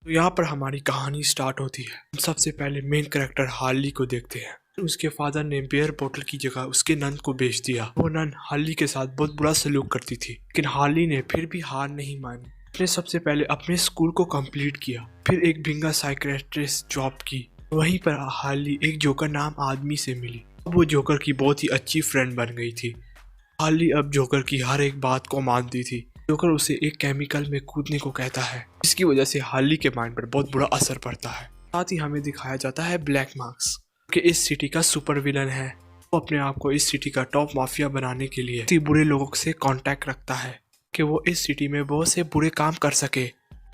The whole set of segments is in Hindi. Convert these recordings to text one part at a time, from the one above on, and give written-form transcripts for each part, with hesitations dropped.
तो यहाँ पर हमारी कहानी स्टार्ट होती है। हम सबसे पहले मेन कैरेक्टर हार्ली को देखते हैं। उसके फादर ने बियर बोतल की जगह उसके नन को बेच दिया। वो नन हार्ली के साथ बहुत बुरा सलूक करती थी, लेकिन हार्ली ने फिर भी हार नहीं मानी। उसने सबसे पहले अपने स्कूल को कंप्लीट किया, फिर एक भिंगा साइकियाट्रिस्ट जॉब की। वहीं पर हार्ली एक जोकर नाम आदमी से मिली। अब वो जोकर की बहुत ही अच्छी फ्रेंड बन गई थी। हार्ली अब जोकर की हर एक बात को मानती थी। जोकर उसे एक केमिकल में कूदने को कहता है, जिसकी वजह से हार्ली के माइंड पर बहुत बुरा असर पड़ता है। साथ ही हमें दिखाया जाता है ब्लैक मार्क्स, कि इस सिटी का सुपर विलन है। वो अपने आप को इस सिटी का टॉप माफिया बनाने के लिए इतने बुरे लोगों से कांटेक्ट रखता है कि वो इस सिटी में बहुत से बुरे काम कर सके,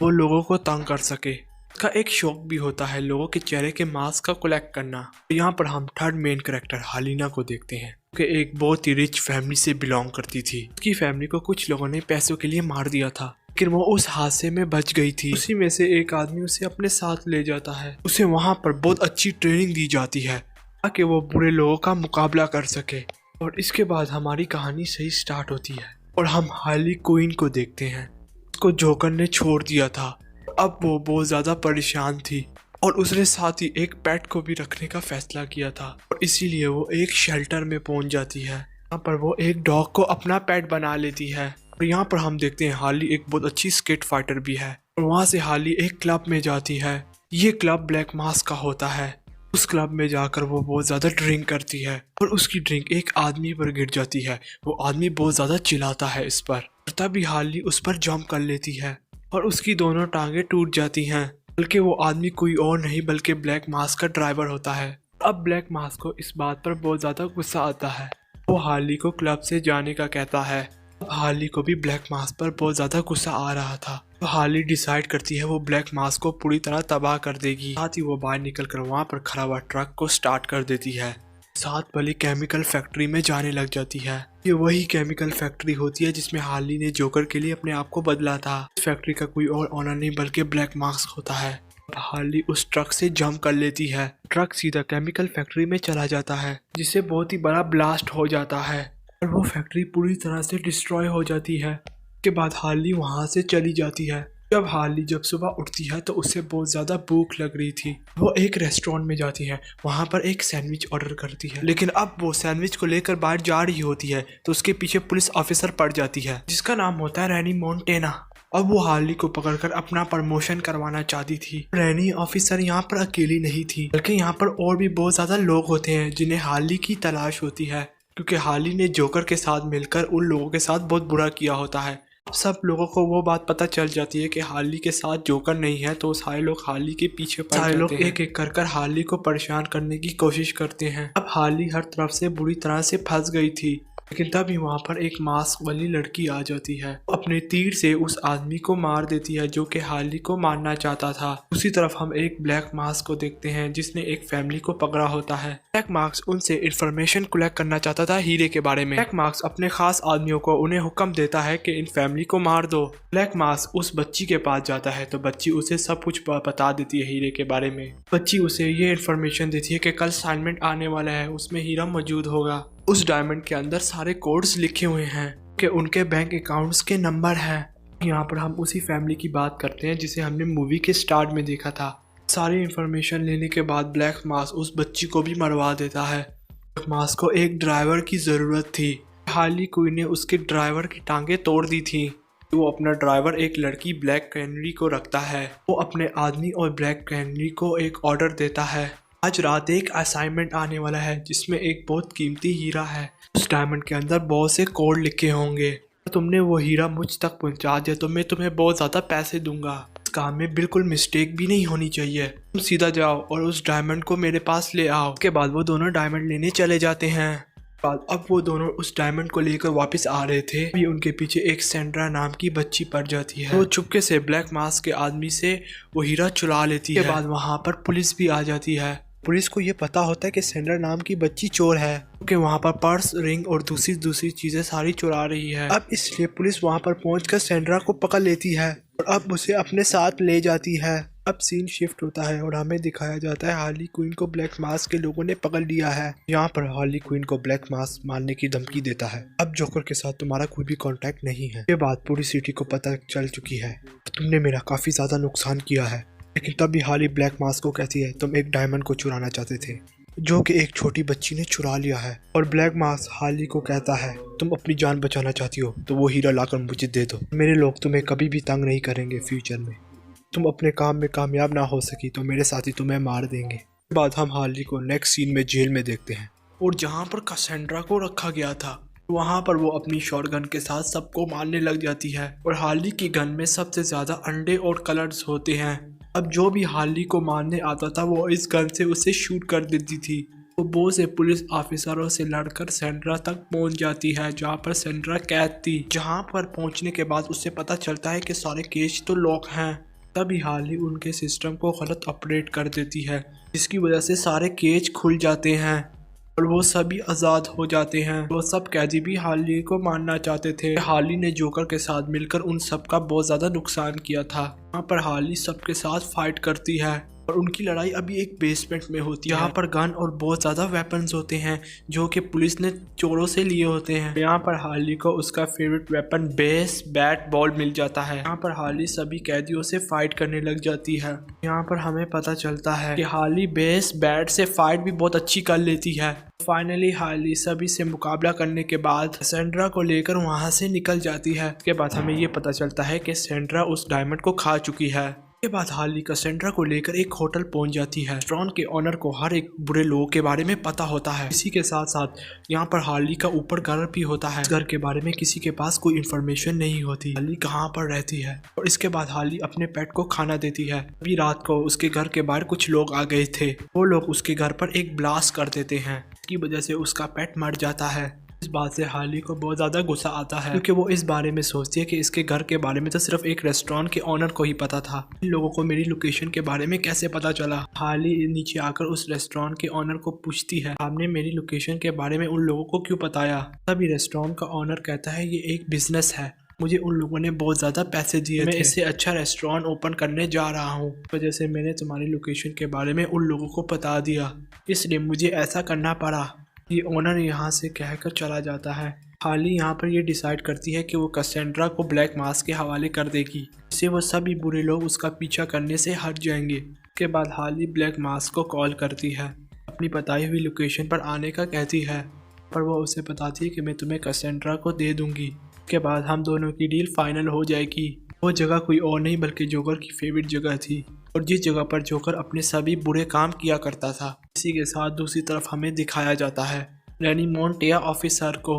वो लोगों को तंग कर सके। उसका एक शौक भी होता है लोगों के चेहरे के मास्क का कलेक्ट करना। यहाँ पर हम थर्ड मेन कैरेक्टर हालिना को देखते हैं, कि एक बहुत ही रिच फैमिली से बिलोंग करती थी। उसकी फैमिली को कुछ लोगों ने पैसों के लिए मार दिया था, लेकिन वो उस हादसे में बच गई थी। उसी में से एक आदमी उसे अपने साथ ले जाता है। उसे वहाँ पर बहुत अच्छी ट्रेनिंग दी जाती है ताकि वो बुरे लोगों का मुकाबला कर सके। और इसके बाद हमारी कहानी सही स्टार्ट होती है और हम हार्ली क्विन को देखते हैं। उसको जोकर ने छोड़ दिया था। अब वो बहुत ज्यादा परेशान थी और उसने साथ ही एक पेट को भी रखने का फैसला किया था, और इसीलिए वो एक शेल्टर में पहुंच जाती है। यहाँ पर वो एक डॉग को अपना पेट बना लेती है। और यहाँ पर हम देखते हैं हार्ली एक बहुत अच्छी स्केट फाइटर भी है। और वहाँ से हार्ली एक क्लब में जाती है। ये क्लब ब्लैक मास्क का होता है। उस क्लब में जाकर वो बहुत ज्यादा ड्रिंक करती है और उसकी ड्रिंक एक आदमी पर गिर जाती है। वो आदमी बहुत ज्यादा चिल्लाता है इस पर, तभी हार्ली उस पर जंप कर लेती है और उसकी दोनों टांगे टूट जाती हैं। बल्कि वो आदमी कोई और नहीं बल्कि ब्लैक मास्क का ड्राइवर होता है। अब ब्लैक मास्क को इस बात पर बहुत ज्यादा गुस्सा आता है। वो हार्ली को क्लब से जाने का कहता है। अब हार्ली को भी ब्लैक मास्क पर बहुत ज्यादा गुस्सा आ रहा था। तो हार्ली डिसाइड करती है वो ब्लैक मास्क को पूरी तरह तबाह कर देगी। साथ ही वो बाहर निकलकर वहाँ पर खड़ा हुआ ट्रक को स्टार्ट कर देती है। साथ वाली केमिकल फैक्ट्री में जाने लग जाती है। ये वही केमिकल फैक्ट्री होती है जिसमें हार्ली ने जोकर के लिए अपने आप को बदला था। इस फैक्ट्री का कोई और ओनर नहीं बल्कि ब्लैक मास्क होता है। अब हार्ली उस ट्रक से जंप कर लेती है। ट्रक सीधा केमिकल फैक्ट्री में चला जाता है, जिससे बहुत ही बड़ा ब्लास्ट हो जाता है और वो फैक्ट्री पूरी तरह से डिस्ट्रॉय हो जाती है। उसके बाद हार्ली वहाँ से चली जाती है। जब सुबह उठती है तो उसे बहुत ज़्यादा भूख लग रही थी। वो एक रेस्टोरेंट में जाती है, वहाँ पर एक सैंडविच ऑर्डर करती है। लेकिन अब वो सैंडविच को लेकर बाहर जा रही होती है तो उसके पीछे पुलिस ऑफिसर पड़ जाती है, जिसका नाम होता है रैनी मोंटेना। अब वो हार्ली को पकड़कर अपना प्रमोशन करवाना चाहती थी। रैनी ऑफिसर यहाँ पर अकेली नहीं थी, बल्कि यहाँ पर और भी बहुत ज़्यादा लोग होते हैं जिन्हें हार्ली की तलाश होती है, क्योंकि हार्ली ने जोकर के साथ मिलकर उन लोगों के साथ बहुत बुरा किया होता है। सब लोगों को वो बात पता चल जाती है कि हार्ली के साथ जोकर नहीं है, तो सारे लोग हार्ली के पीछे पड़ जाते हैं। सारे लोग एक एक कर हार्ली को परेशान करने की कोशिश करते हैं। अब हार्ली हर तरफ से बुरी तरह से फंस गई थी, लेकिन तभी वहाँ पर एक मास्क वाली लड़की आ जाती है। अपने तीर से उस आदमी को मार देती है जो कि हार्ली को मारना चाहता था। उसी तरफ हम एक ब्लैक मास्क को देखते हैं जिसने एक फैमिली को पकड़ा होता है। ब्लैक मास्क उनसे इंफॉर्मेशन कलेक्ट करना चाहता था हीरे के बारे में। ब्लैक मास्क अपने खास आदमियों को उन्हें हुक्म देता है कि इन फैमिली को मार दो। ब्लैक मास्क उस बच्ची के पास जाता है तो बच्ची उसे सब कुछ बता देती है हीरे के बारे में। बच्ची उसे ये इन्फॉर्मेशन देती है कि कल असाइनमेंट आने वाला है, उसमें हीरा मौजूद होगा। उस डायमंड के अंदर सारे कोड्स लिखे हुए हैं कि उनके बैंक अकाउंट्स के नंबर हैं। यहाँ पर हम उसी फैमिली की बात करते हैं जिसे हमने मूवी के स्टार्ट में देखा था। सारी इन्फॉर्मेशन लेने के बाद ब्लैक मास्क उस बच्ची को भी मरवा देता है। ब्लैक मास्क को एक ड्राइवर की ज़रूरत थी। हार्ली क्विन ने उसके ड्राइवर की टांगे तोड़ दी थी। वो अपना ड्राइवर एक लड़की ब्लैक कैनरी को रखता है। वो अपने आदमी और ब्लैक कैनरी को एक ऑर्डर देता है। आज रात एक असाइनमेंट आने वाला है जिसमें एक बहुत कीमती हीरा है। उस डायमंड के अंदर बहुत से कोड लिखे होंगे। तो तुमने वो हीरा मुझ तक पहुंचा दिया तो मैं तुम्हें बहुत ज़्यादा पैसे दूंगा। इस काम में बिल्कुल मिस्टेक भी नहीं होनी चाहिए। तुम सीधा जाओ और उस डायमंड को मेरे पास ले आओ। उसके बाद वो दोनों डायमंड लेने चले जाते हैं। अब वो दोनों उस डायमंड को लेकर वापस आ रहे थे, अभी उनके पीछे एक सेंड्रा नाम की बच्ची पड़ जाती है। वो चुपके से ब्लैक मास्क के आदमी से वो हीरा चुरा लेती है। उसके बाद वहाँ पर पुलिस भी आ जाती है। पुलिस को ये पता होता है कि सेंड्रा नाम की बच्ची चोर है, क्योंकि वहाँ पर पर्स, रिंग और दूसरी चीजें सारी चुरा रही है। अब इसलिए पुलिस वहाँ पर पहुंचकर सेंड्रा को पकड़ लेती है और अब उसे अपने साथ ले जाती है। अब सीन शिफ्ट होता है और हमें दिखाया जाता है हार्ली क्विन को ब्लैक मास्क के लोगों ने पकड़ लिया है। यहाँ पर हार्ली क्विन को ब्लैक मास्क मारने की धमकी देता है। अब जोकर के साथ तुम्हारा कोई भी कांटेक्ट नहीं है। ये बात पूरी सिटी को पता चल चुकी है। तुमने मेरा काफी ज्यादा नुकसान किया है। लेकिन तभी हाली ब्लैक मास्क को कहती है तुम एक डायमंड को चुराना चाहते थे जो कि एक छोटी बच्ची ने चुरा लिया है। और ब्लैक मास्क हाली को कहता है तुम अपनी जान बचाना चाहती हो तो वो हीरा लाकर मुझे दे दो, मेरे लोग तुम्हें कभी भी तंग नहीं करेंगे फ्यूचर में। तुम अपने काम में कामयाब ना हो सकी तो मेरे साथी तुम्हें मार देंगे। उसके बाद हम हाली को नेक्स्ट सीन में जेल में देखते हैं और जहाँ पर कैसेंड्रा को रखा गया था वहाँ पर वो अपनी शॉटगन के साथ सबको मारने लग जाती है। और हाली की गन में सबसे ज्यादा अंडे और कलर्स होते हैं। अब जो भी हाली को मारने आता था वो इस गन से उसे शूट कर देती थी। वो बहुत से पुलिस ऑफिसरों से लड़कर सेंड्रा तक पहुंच जाती है जहां पर सेंड्रा कैद थी। जहां पर पहुंचने के बाद उससे पता चलता है कि सारे केज तो लॉक हैं। तभी हाली उनके सिस्टम को गलत अपडेट कर देती है जिसकी वजह से सारे केज खुल जाते हैं और वो सभी आज़ाद हो जाते हैं। वो सब कैदी भी हाली को मारना चाहते थे। हाली ने जोकर के साथ मिलकर उन सब का बहुत ज़्यादा नुकसान किया था। यहाँ पर हाली सबके साथ फाइट करती है और उनकी लड़ाई अभी एक बेसमेंट में होती है। यहाँ पर गन और बहुत ज़्यादा वेपन्स होते हैं जो कि पुलिस ने चोरों से लिए होते हैं। यहाँ पर हाली को उसका favourite weapon base bat ball मिल जाता है। यहाँ पर हाली सभी कैदियों से फाइट करने लग जाती है। यहाँ पर हमें पता चलता है कि हाली बेस बैट से फाइट भी बहुत अच्छी कर लेती है। फाइनली हाली सभी से मुकाबला करने के बाद सेंड्रा को लेकर वहां से निकल जाती है। इसके बाद हमें ये पता चलता है कि सेंड्रा उस डायमंड को खा चुकी है। के बाद हाली कैसेंड्रा को लेकर एक होटल पहुंच जाती है। रेस्टोरेंट के ओनर को हर एक बुरे लोगों के बारे में पता होता है। इसी के साथ साथ यहाँ पर हाली का ऊपर घर भी होता है। इस घर के बारे में किसी के पास कोई इन्फॉर्मेशन नहीं होती हाली कहाँ पर रहती है। और इसके बाद हाली अपने पेट को खाना देती है। अभी रात को उसके घर के बाहर कुछ लोग आ गए थे। वो लोग उसके घर पर एक ब्लास्ट कर देते हैं इसकी वजह से उसका पेट मर जाता है। इस बात से हाली को बहुत ज़्यादा गुस्सा आता है क्योंकि वो इस बारे में सोचती है कि इसके घर के बारे में तो सिर्फ एक रेस्टोरेंट के ओनर को ही पता था, इन लोगों को मेरी लोकेशन के बारे में कैसे पता चला। हाली नीचे आकर उस रेस्टोरेंट के ओनर को पूछती है आपने मेरी लोकेशन के बारे में उन लोगों को क्यों बताया। तभी रेस्टोरेंट का ओनर कहता है ये एक बिजनेस है, मुझे उन लोगों ने बहुत ज़्यादा पैसे दिए, मैं इससे अच्छा रेस्टोरेंट ओपन करने जा रहा हूँ। वजह से मैंने तुम्हारी लोकेशन के बारे में उन लोगों को बता दिया, इसलिए मुझे ऐसा करना पड़ा। ये ओनर यहाँ से कहकर चला जाता है। हाली यहाँ पर ये डिसाइड करती है कि वो कैसेंड्रा को ब्लैक मास्क के हवाले कर देगी, इससे वो सभी बुरे लोग उसका पीछा करने से हट जाएंगे। इसके बाद हाली ब्लैक मास्क को कॉल करती है, अपनी बताई हुई लोकेशन पर आने का कहती है, पर वो उसे बताती है कि मैं तुम्हें कैसेंड्रा को दे दूंगी। इसके बाद हम दोनों की डील फाइनल हो जाएगी। वो जगह कोई और नहीं बल्कि जोकर की फेवरेट जगह थी और जिस जगह पर जोकर अपने सभी बुरे काम किया करता था। इसी के साथ दूसरी तरफ हमें दिखाया जाता है रैनी मोंटेया ऑफिसर को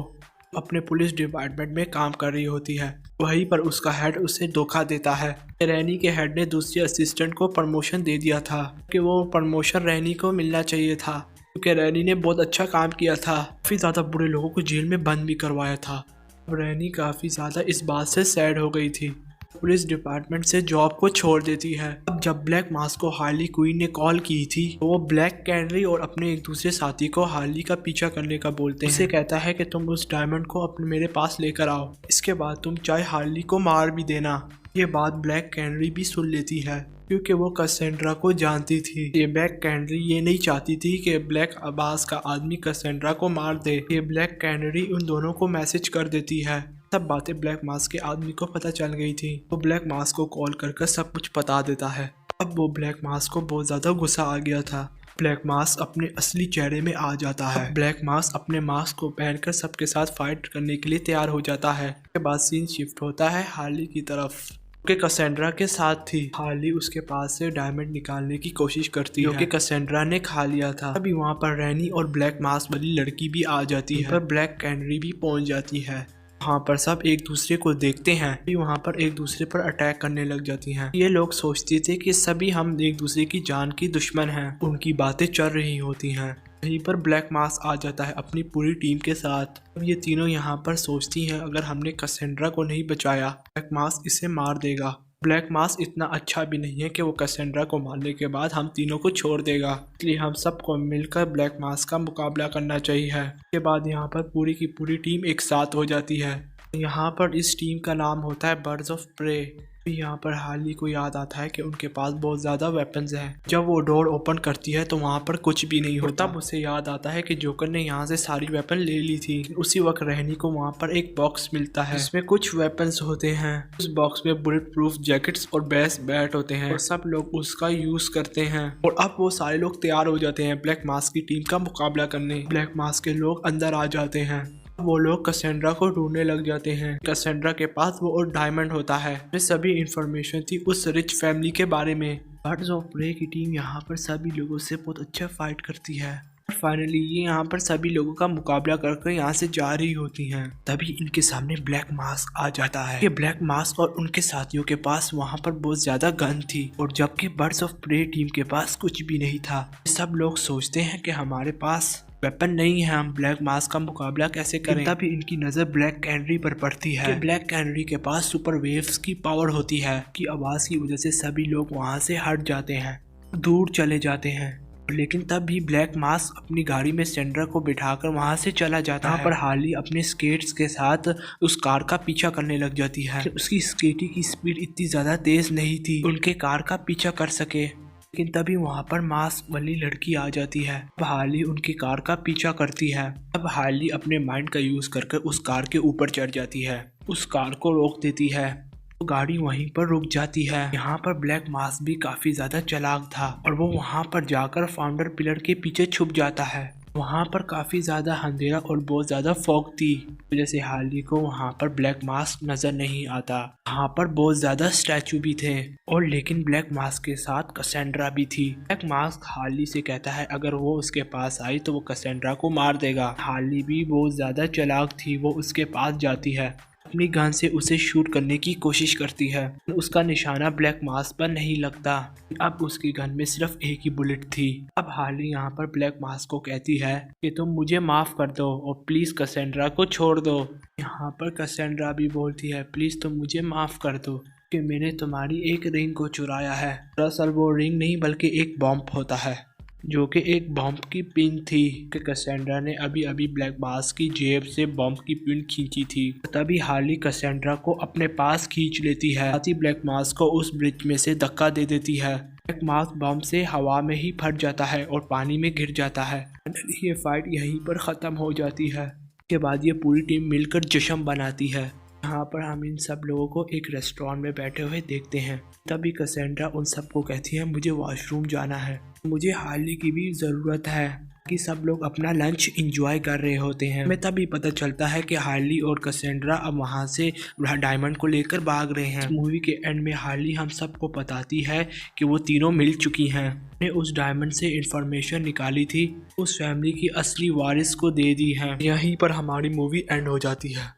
अपने पुलिस डिपार्टमेंट में काम कर रही होती है। वहीं पर उसका हेड उसे धोखा देता है। रैनी के हेड ने दूसरे असिस्टेंट को प्रमोशन दे दिया था कि वो प्रमोशन रैनी को मिलना चाहिए था क्योंकि रैनी ने बहुत अच्छा काम किया था, काफ़ी ज़्यादा बुरे लोगों को जेल में बंद भी करवाया था। रैनी काफ़ी ज़्यादा इस बात से सैड हो गई थी, पुलिस डिपार्टमेंट से जॉब को छोड़ देती है। अब जब ब्लैक मास्क को हार्ली क्वीन ने कॉल की थी तो वो ब्लैक कैनरी और अपने एक दूसरे साथी को हार्ली का पीछा करने का बोलते हैं। उसे कहता है कि तुम उस डायमंड को अपने मेरे पास लेकर आओ, इसके बाद तुम चाहे हार्ली को मार भी देना। ये बात ब्लैक कैनरी भी सुन लेती है क्योंकि वो कैसेंड्रा को जानती थी। ये ब्लैक कैनरी ये नहीं चाहती थी कि ब्लैक अब्बास का आदमी कैसेंड्रा को मार दे। ये ब्लैक कैनरी उन दोनों को मैसेज कर देती है। सब बातें ब्लैक मास्क के आदमी को पता चल गई थी। वो ब्लैक मास्क को कॉल कर सब कुछ बता देता है। अब वो ब्लैक मास्क को बहुत ज़्यादा गुस्सा आ गया था। ब्लैक मास्क अपने असली चेहरे में आ जाता है। ब्लैक मास्क अपने मास्क को पहनकर सबके साथ फाइट करने के लिए तैयार हो जाता है। उसके बाद सीन शिफ्ट होता है हार्ली की तरफ कि कैसेंड्रा के साथ थी। हार्ली उसके पास से डायमंड निकालने की कोशिश करती है जो कि कैसेंड्रा ने खा लिया था। अभी वहाँ पर रैनी और ब्लैक मास्क वाली लड़की भी आ जाती है, पर ब्लैक कैनरी भी पहुँच जाती है। वहाँ पर सब एक दूसरे को देखते हैं, फिर वहाँ पर एक दूसरे पर अटैक करने लग जाती हैं। ये लोग सोचते थे कि सभी हम एक दूसरे की जान की दुश्मन हैं। उनकी बातें चल रही होती हैं। वहीं पर ब्लैक मास्क आ जाता है अपनी पूरी टीम के साथ। अब ये तीनों यहाँ पर सोचती हैं अगर हमने कैसेंड्रा को नहीं बचाया ब्लैक मास्क इसे मार देगा। ब्लैक मास्क इतना अच्छा भी नहीं है कि वो कैसेंड्रा को मारने के बाद हम तीनों को छोड़ देगा, इसलिए हम सबको मिलकर ब्लैक मास्क का मुकाबला करना चाहिए। इसके बाद यहाँ पर पूरी की पूरी टीम एक साथ हो जाती है। यहाँ पर इस टीम का नाम होता है बर्ड्स ऑफ प्रे। यहाँ पर हार्ली को याद आता है कि उनके पास बहुत ज्यादा वेपन्स हैं। जब वो डोर ओपन करती है तो वहाँ पर कुछ भी नहीं होता। तब उसे याद आता है कि जोकर ने यहाँ से सारी वेपन ले ली थी। उसी वक्त रहनी को वहाँ पर एक बॉक्स मिलता है जिसमें कुछ वेपन्स होते हैं। उस बॉक्स में बुलेट प्रूफ जैकेट्स और बेस बैट होते हैं और सब लोग उसका यूज करते हैं। और अब वो सारे लोग तैयार हो जाते हैं ब्लैक मास्क की टीम का मुकाबला करने। ब्लैक मास्क के लोग अंदर आ जाते हैं। वो लोग कैसेंड्रा को ढूंढने लग जाते हैं। कैसेंड्रा के पास वो और डायमंड होता है। ये सभी इंफॉर्मेशन थी उस रिच फैमिली के बारे में। बर्ड्स ऑफ प्रे की टीम यहाँ पर सभी लोगों से बहुत अच्छा फाइट करती है। फाइनली ये यहाँ पर सभी लोगों का मुकाबला करके यहाँ से जा रही होती हैं। तभी इनके सामने ब्लैक मास्क आ जाता है। ये ब्लैक मास्क और उनके साथियों के पास वहाँ पर बहुत ज्यादा गन थी और जबकि बर्ड्स ऑफ प्रे टीम के पास कुछ भी नहीं था। सब लोग सोचते हैं कि हमारे पास वेपन नहीं है, हम ब्लैक मास्क का मुकाबला कैसे करें। तभी इनकी नजर ब्लैक कैनरी पर पड़ती है कि ब्लैक कैनरी के पास सुपर वेव्स की पावर होती है कि आवाज की वजह से सभी लोग वहाँ से हट जाते हैं, दूर चले जाते हैं। लेकिन तब भी ब्लैक मास्क अपनी गाड़ी में सेंड्रा को बिठाकर वहां से चला जाता है। पर हार्ली अपने स्केट्स के साथ उस कार का पीछा करने लग जाती है। उसकी स्केटिंग की स्पीड इतनी ज्यादा तेज नहीं थी उनके कार का पीछा कर सके। लेकिन तभी वहां पर मास्क वाली लड़की आ जाती है। अब हार्ली उनकी कार का पीछा करती है। अब हार्ली अपने माइंड का यूज करके उस कार के ऊपर चढ़ जाती है, उस कार को रोक देती है तो गाड़ी वहीं पर रुक जाती है। यहाँ पर ब्लैक मास्क भी काफी ज्यादा चालाक था और वो वहाँ पर जाकर फाउंडर पिलर के पीछे छुप जाता है। वहाँ पर काफी ज्यादा अंधेरा और बहुत ज्यादा फॉग थी, जैसे हार्ली को वहाँ पर ब्लैक मास्क नजर नहीं आता। वहाँ पर बहुत ज्यादा स्टैचू भी थे और लेकिन ब्लैक मास्क के साथ कैसेंड्रा भी थी। ब्लैक मास्क हार्ली से कहता है अगर वो उसके पास आई तो वो कैसेंड्रा को मार देगा। हार्ली भी बहुत ज्यादा चालाक थी, वो उसके पास जाती है, अपनी गन से उसे शूट करने की कोशिश करती है। उसका निशाना ब्लैक मास्क पर नहीं लगता। अब उसकी गन में सिर्फ एक ही बुलेट थी। अब हार्ली यहाँ पर ब्लैक मास्क को कहती है कि तुम मुझे माफ कर दो और प्लीज कैसेंड्रा को छोड़ दो। यहाँ पर कैसेंड्रा भी बोलती है प्लीज तुम मुझे माफ कर दो कि मैंने तुम्हारी एक रिंग को चुराया है। दरअसल वो रिंग नहीं बल्कि एक बॉम्ब होता है जो कि एक बॉम्ब की पिन थी कि कैसेंड्रा ने अभी अभी ब्लैक मास्क की जेब से बॉम्ब की पिन खींची थी। तभी हार्ली कैसेंड्रा को अपने पास खींच लेती है, साथ ही ब्लैक मास्क को उस ब्रिज में से धक्का दे देती है। ब्लैक मास्क बॉम्ब से हवा में ही फट जाता है और पानी में गिर जाता है। ये फाइट यहीं पर खत्म हो जाती है। इसके बाद ये पूरी टीम मिलकर जश्न बनाती है। यहाँ पर हम इन सब लोगों को एक रेस्टोरेंट में बैठे हुए देखते हैं। तभी कैसेंड्रा उन सबको कहती है मुझे वॉशरूम जाना है, मुझे हार्ली की भी ज़रूरत है कि सब लोग अपना लंच एंजॉय कर रहे होते हैं। हमें तभी पता चलता है कि हार्ली और कैसेंड्रा अब वहाँ से डायमंड को लेकर भाग रहे हैं। मूवी के एंड में हार्ली हम सबको बताती है कि वो तीनों मिल चुकी हैं, ने उस डायमंड से इंफॉर्मेशन निकाली थी, उस फैमिली की असली वारिस को दे दी है। यहीं पर हमारी मूवी एंड हो जाती है।